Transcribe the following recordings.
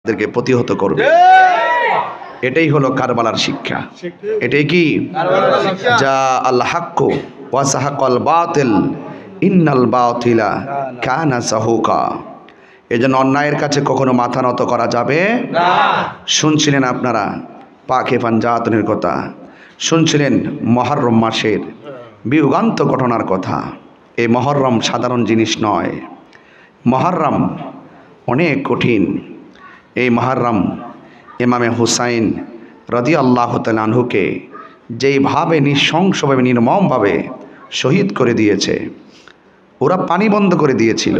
তাদেরকে প্রতিহত করবে। এটাই হলো কারবালার শিক্ষা। এটাই কি যা আল হক ওয়া সাহাকাল বাতিল ইন্নাল বাতিলা কানা সাহুকা। এজন্য অন্যায়ের কাছে কখনো মাথা নত করা যাবে না। শুনছিলেন আপনারা পাকে পাঞ্জাতনের কথা, শুনছিলেন মুহররম মাসের বিয়োগান্ত ঘটনার কথা। এই মুহররম সাধারণ জিনিস নয়, মুহররম অনেক কঠিন। এই মুহররম ইমামে হুসাইন রাদিয়াল্লাহু তাআলা আনহুকে যেইভাবে নৃশংসভাবে নির্মমভাবে শহীদ করে দিয়েছে, ওরা পানি বন্ধ করে দিয়েছিল।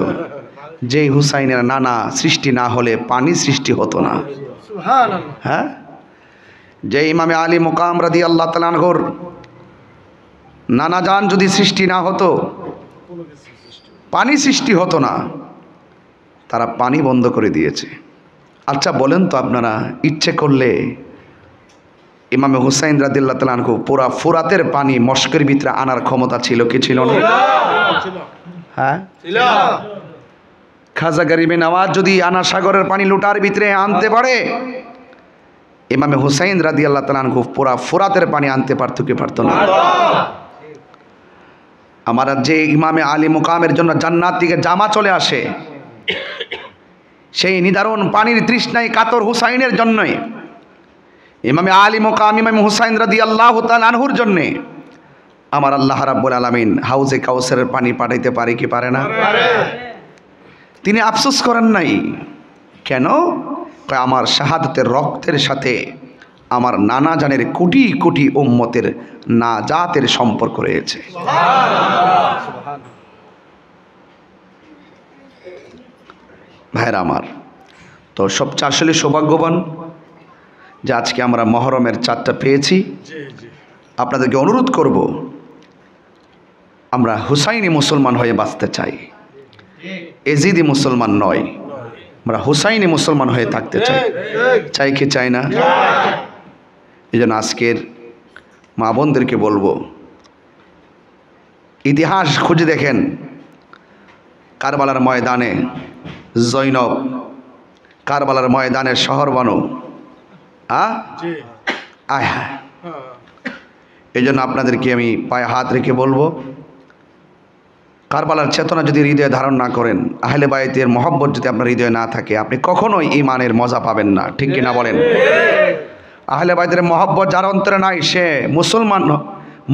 যেই হুসাইনের নানা সৃষ্টি না হলে পানি সৃষ্টি হতো না। হ্যাঁ, যে ইমামে আলী মুকাম রাদিয়াল্লাহু তাআলা আনহুর নানা জান যদি সৃষ্টি না হতো, পানি সৃষ্টি হতো না। তারা পানি বন্ধ করে দিয়েছে। আচ্ছা বলেন তো আপনারা, ইচ্ছে করলে ইমামে হুসাইন রাদিয়াল্লাহু তাআলা আনহু পুরা ফুরাতের পানি মস্কের ভিতরে আনার ক্ষমতা ছিল কি ছিল না? হ্যাঁ, ছিল। খাজা গরিবে নওয়াজ যদি আনা সাগরের পানি লুটার ভিতরে আনতে পারে, ইমামে হুসাইন রাদিয়াল্লাহু তাআলা আনহু পুরা ফুরাতের পানি আনতে পারতো কি পারতো না? আমার যে ইমামে আলী মুকামের জন্য জান্নাত থেকে জামা চলে আসে, সেই নিদারুণ পানির তৃষ্ণায় কাতর হুসাইনের জন্যই ইমামে আলী মুকাম ইমাম হুসাইন রাদিয়াল্লাহু তাআলা আনহুর জন্যে আমার আল্লাহ রাব্বুল আলামিন হাউজে কাউসারের পানি পাঠাইতে পারে কি পারে না? তিনি আফসোস করেন নাই। কেন? আমার শাহাদাতের রক্তের সাথে আমার নানা জানের কোটি কোটি উম্মতের নাজাতের সম্পর্ক রয়েছে। ভাইরা আমার, তো সবচেয়ে আসলে সৌভাগ্যবান যে আজকে আমরা মুহররমের চাঁদটা পেয়েছি। আপনাদেরকে অনুরোধ করব, আমরা হুসাইনি মুসলমান হয়ে বাঁচতে চাই, এজিদি মুসলমান নয়। আমরা হুসাইনি মুসলমান হয়ে থাকতে চাই। চাই কি চাই না? এই জন্য আজকের মা বোনদেরকে বলবো, ইতিহাস খুঁজে দেখেন। কারবালার ময়দানে জৈনব, কারবালার ময়দানে শহর বানু, আয় হ্যাঁ। এই জন্য আপনাদেরকে আমি পায়ে হাত রেখে বলবো, কারবালার চেতনা যদি হৃদয়ে ধারণ না করেন, আহলে বাইতের মহব্বত যদি আপনার হৃদয়ে না থাকে, আপনি কখনোই ঈমানের মজা পাবেন না। ঠিক কিনা বলেন? আহলে বাইতের মহব্বত যার অন্তরে নাই, সে মুসলমান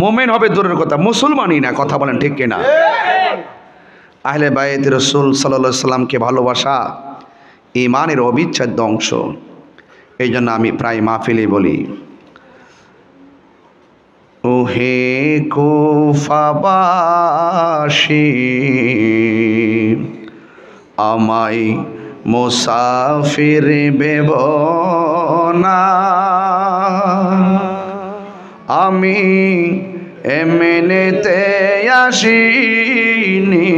মুমিন হবে দূরের কথা, মুসলমানই না। কথা বলেন ঠিক কিনা? আহলে বাইত রাসূল সাল্লাল্লাহু আলাইহি সাল্লামকে ভালোবাসা ঈমানের অবিচ্ছেদ্য অংশ। এই জন্য আমি প্রায় মাহফিলে বলি, ওহে কুফাবাসী আমায় মুসাফির ভেব না, আমি এমনিতে আসিনি,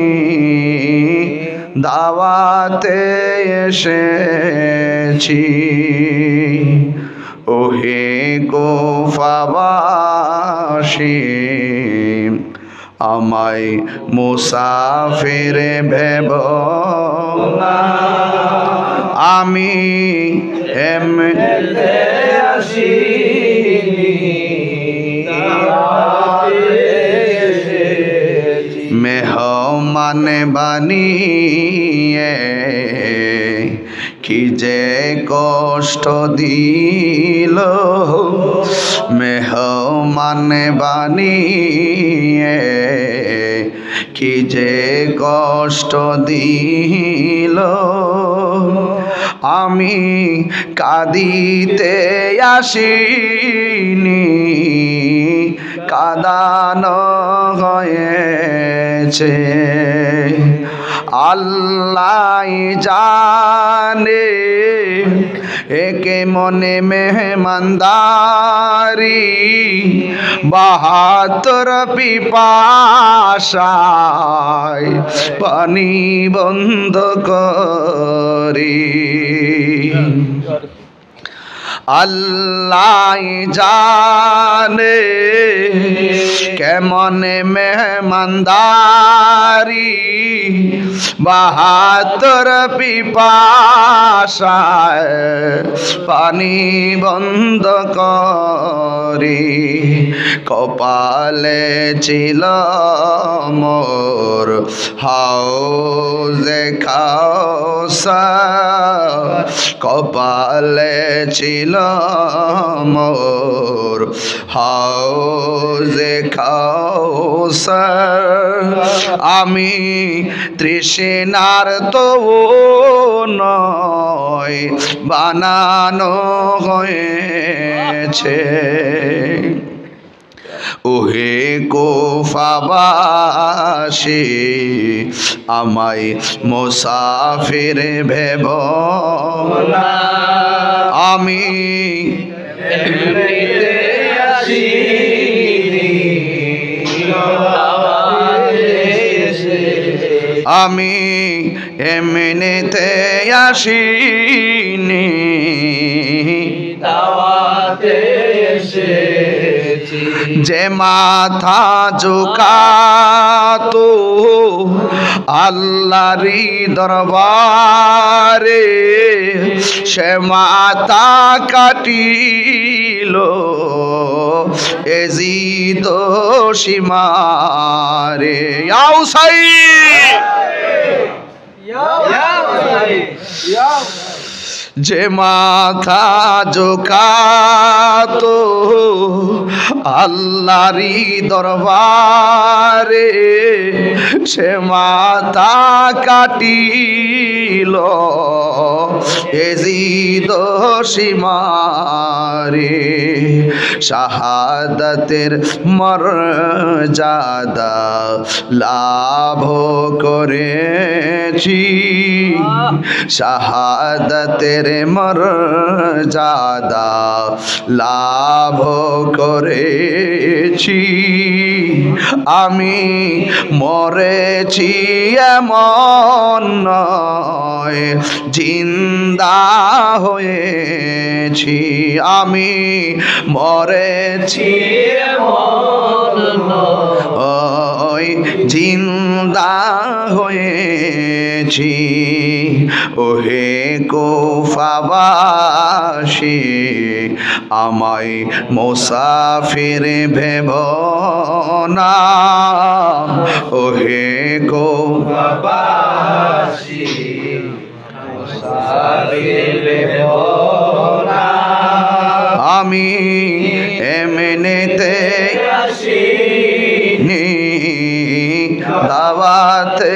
দাওয়াতে এসেছি। ওহে কুফাবাসী আমায় মুসাফির ভেব না, আমি এমনিতে আসিনি, মেহমান বানিয়ে কি যে কষ্ট দিল, মেহমান বানিয়ে কি যে কষ্ট দিল, আমি কাঁদিতে আসিনি, কাঁদানো হয়েছে। আল্লাহ জানে একে মনে মেহমানদারি, ৭২ পিপাসায় পানি বন্ধ করি। আল্লাহ জানে কেমন মেহমানদারি ৭২ পিপাসায় পানি বন্ধ করি কপালে ছিল মোর হাউজে কাউসার কপালে ছিল মোর হাউজে কাউসার আমি তৃষ্ণার তো নয় বানানো হয়েছে ওহে কুফাবাসী আমায় মুসাফির ভেব না আমি এমনিতে আসিনি আমি এমনিতে আসিনি দাওয়াতে এসেছি যে মাথা ঝুঁকাতো আল্লাহরই দরবারে সে মাথা কাটিল এজিদ সীমারে আউসাই যে মাথা ঝুঁকাতো আল্লাহরই দরবারে সে মাথা কাটিল এজিদ সীমারে শাহাদাতের মর্যাদা লাভ করেছি শাহাদাতের মর্যাদা লাভ করেছি আমি মরেছি এমন নয় জিন্দা হয়েছি আমি মরেছি এমন নয় জিন্দা হয়েছি ওহে কুফাবাসী আমায় মুসাফির ভেব না ওহে কুফাবাসী মুসাফির ভেব না আমি এমনিতে আসিনি দাওয়াতে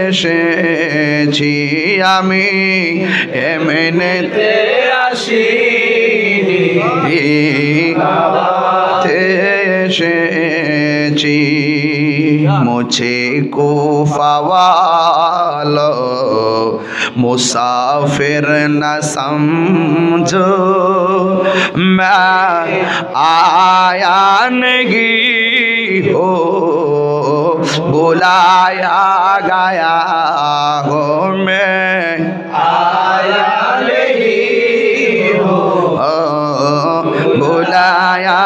এসেছি আমি এমনিতে আসিনি দাওয়াতে এসেছি মুঝে কুফাওয়ালো मुसाफिर न समझो मैं आया नहीं हो बुलाया गया हो मैं आया नहीं हो बुलाया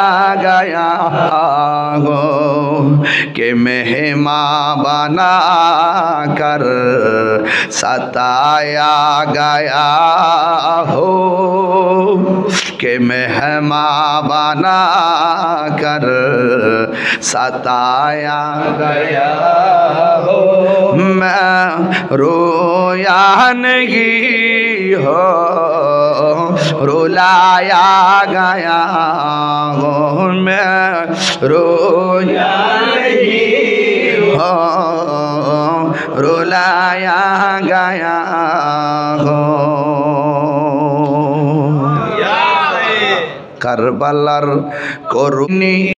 गया हो कि मेहमान बना कर सताया गया हो कि मेहमान बना कर सताया गया हो मैं रोया नहीं हो रुलाया गया हो मैं रोया नहीं हो रुलाया गया हो करबलार करुणी